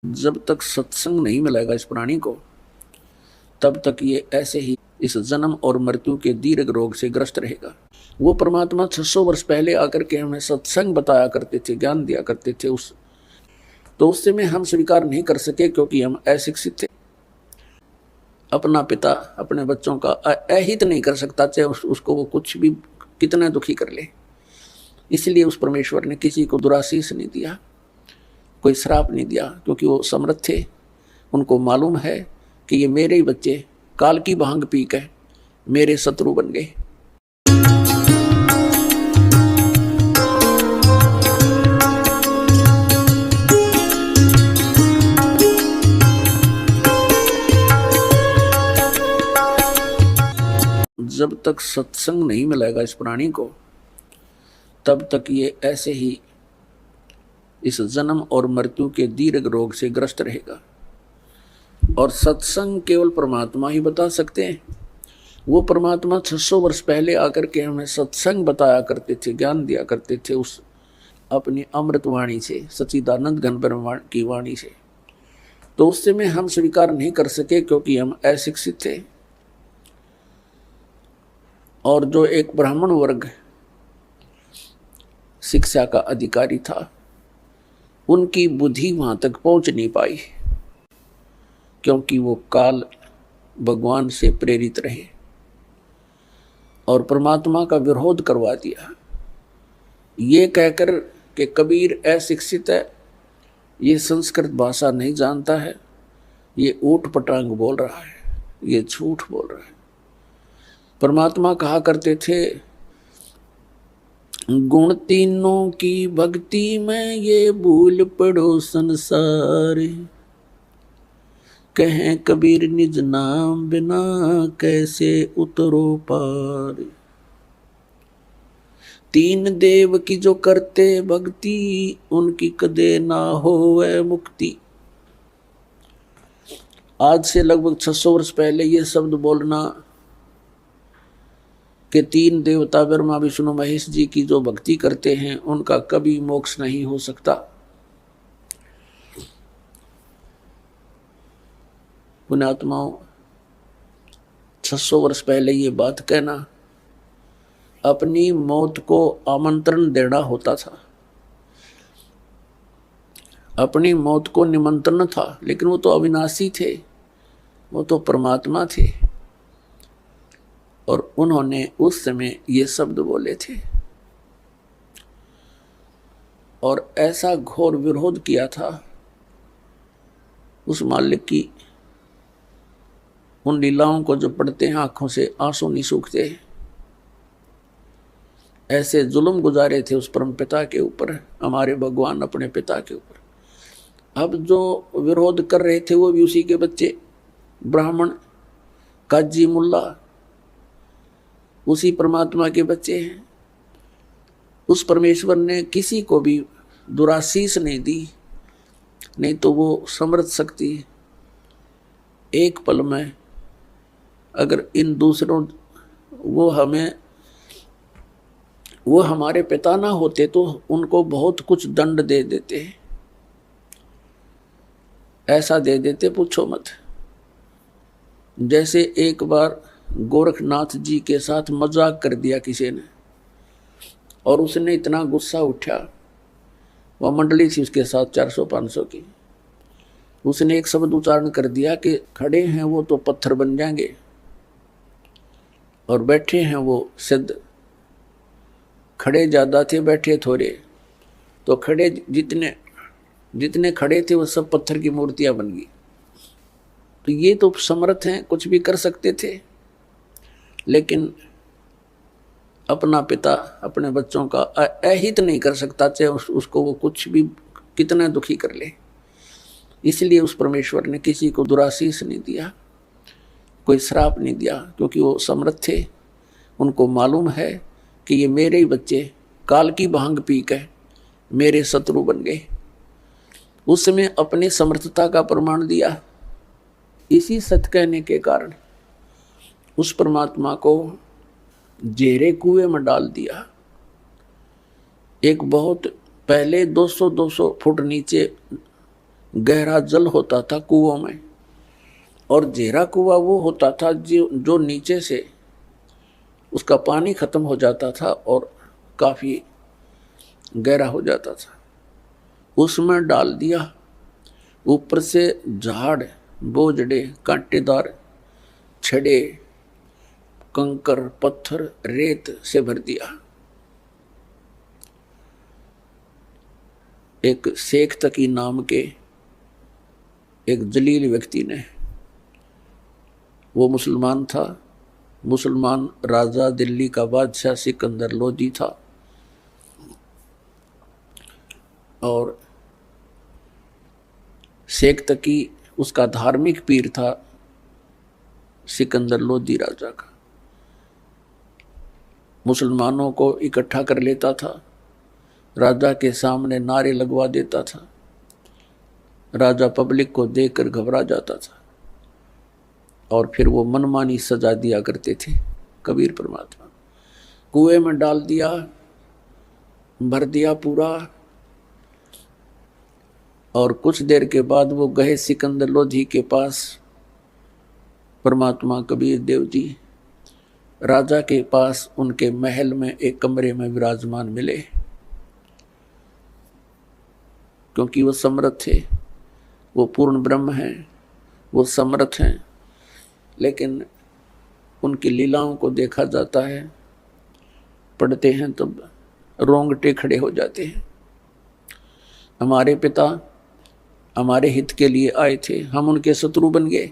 जब तक सत्संग नहीं मिलेगा इस प्राणी को, तब तक ये ऐसे ही इस जन्म और मृत्यु के दीर्घ रोग से ग्रस्त रहेगा। वो परमात्मा 600 वर्ष पहले आकर के हमें सत्संग बताया करते थे, ज्ञान दिया करते थे, उस समय हम स्वीकार नहीं कर सके क्योंकि हम अशिक्षित थे। अपना पिता अपने बच्चों का अहित नहीं कर सकता, चाहे उसको वो कुछ भी कितना दुखी कर ले। इसलिए उस परमेश्वर ने किसी को दुराशीष नहीं दिया, कोई श्राप नहीं दिया, क्योंकि वो समर्थ थे। उनको मालूम है कि ये मेरे ही बच्चे काल की भांग पी के मेरे शत्रु बन गए। जब तक सत्संग नहीं मिलेगा इस प्राणी को, तब तक ये ऐसे ही इस जन्म और मृत्यु के दीर्घ रोग से ग्रस्त रहेगा। और सत्संग केवल परमात्मा ही बता सकते हैं। वो परमात्मा 600 वर्ष पहले आकर के हमें सत्संग बताया करते थे, ज्ञान दिया करते थे, उस अपनी अमृत वाणी से, सच्चिदानंद घन ब्रह्मांड की वाणी से। तो उस समय हम स्वीकार नहीं कर सके क्योंकि हम अशिक्षित थे। और जो एक ब्राह्मण वर्ग शिक्षा का अधिकारी था, उनकी बुद्धि वहां तक पहुंच नहीं पाई, क्योंकि वो काल भगवान से प्रेरित रहे और परमात्मा का विरोध करवा दिया, ये कहकर कि कबीर अशिक्षित है, ये संस्कृत भाषा नहीं जानता है, ये ऊट पटांग बोल रहा है, ये झूठ बोल रहा है। परमात्मा कहा करते थे, गुण तीनों की भक्ति में ये भूल पड़ो संसार, कहें कबीर निज नाम बिना कैसे उतरो पार। तीन देव की जो करते भक्ति, उनकी कदे ना होवे मुक्ति। आज से लगभग 600 वर्ष पहले ये शब्द बोलना कि तीन देवता ब्रह्मा विष्णु महेश जी की जो भक्ति करते हैं उनका कभी मोक्ष नहीं हो सकता। पुण्यात्माओं, 600 वर्ष पहले ये बात कहना अपनी मौत को आमंत्रण देना होता था, अपनी मौत को निमंत्रण था। लेकिन वो तो अविनाशी थे, वो तो परमात्मा थे, और उन्होंने उस समय ये शब्द बोले थे और ऐसा घोर विरोध किया था। उस मालिक की उन लीलाओं को जो पढ़ते हैं आंखों से आंसू नहीं सूखते। ऐसे जुल्म गुजारे थे उस परम पिता के ऊपर, हमारे भगवान अपने पिता के ऊपर। अब जो विरोध कर रहे थे वो भी उसी के बच्चे, ब्राह्मण काजी मुल्ला, उसी परमात्मा के बच्चे हैं। उस परमेश्वर ने किसी को भी दुराशीष नहीं दी, नहीं तो वो समर्थ शक्ति एक पल में अगर इन दूसरों वो हमारे पिता ना होते तो उनको बहुत कुछ दंड दे देते, ऐसा दे देते पूछो मत। जैसे एक बार गोरखनाथ जी के साथ मजाक कर दिया किसी ने, और उसने इतना गुस्सा उठा, वह मंडली थी उसके साथ 400-500 की, उसने एक शब्द उच्चारण कर दिया कि खड़े हैं वो तो पत्थर बन जाएंगे और बैठे हैं वो सिद्ध। खड़े ज़्यादा थे, बैठे थोड़े, तो खड़े जितने खड़े थे वो सब पत्थर की मूर्तियां बन गई। तो ये तो समर्थ हैं, कुछ भी कर सकते थे, लेकिन अपना पिता अपने बच्चों का अहित नहीं कर सकता, चाहे उसको वो कुछ भी कितना दुखी कर ले। इसलिए उस परमेश्वर ने किसी को दुराशीष नहीं दिया, कोई श्राप नहीं दिया, क्योंकि वो समर्थ थे। उनको मालूम है कि ये मेरे ही बच्चे काल की भांग पी के मेरे शत्रु बन गए। उस समय अपनी समर्थता का प्रमाण दिया। इसी सत्य कहने के कारण उस परमात्मा को जेरे कुएं में डाल दिया। एक बहुत पहले 200 फुट नीचे गहरा जल होता था कुओं में, और जेरा कुआं वो होता था जो नीचे से उसका पानी खत्म हो जाता था और काफी गहरा हो जाता था। उसमें डाल दिया, ऊपर से झाड़, बोझड़े, कांटेदार छड़े, कंकर, पत्थर, रेत से भर दिया। एक शेख तकी नाम के एक जलील व्यक्ति ने, वो मुसलमान था, मुसलमान राजा, दिल्ली का बादशाह सिकंदर लोधी था, और शेख तकी उसका धार्मिक पीर था, सिकंदर लोधी राजा का। मुसलमानों को इकट्ठा कर लेता था, राजा के सामने नारे लगवा देता था, राजा पब्लिक को देखकर घबरा जाता था, और फिर वो मनमानी सजा दिया करते थे। कबीर परमात्मा कुएं में डाल दिया, भर दिया पूरा, और कुछ देर के बाद वो गए सिकंदर लोधी के पास। परमात्मा कबीर देव जी राजा के पास उनके महल में एक कमरे में विराजमान मिले, क्योंकि वो समर्थ थे, वो पूर्ण ब्रह्म हैं, वो समर्थ हैं, लेकिन उनकी लीलाओं को देखा जाता है, पढ़ते हैं तब रोंगटे खड़े हो जाते हैं। हमारे पिता हमारे हित के लिए आए थे, हम उनके शत्रु बन गए।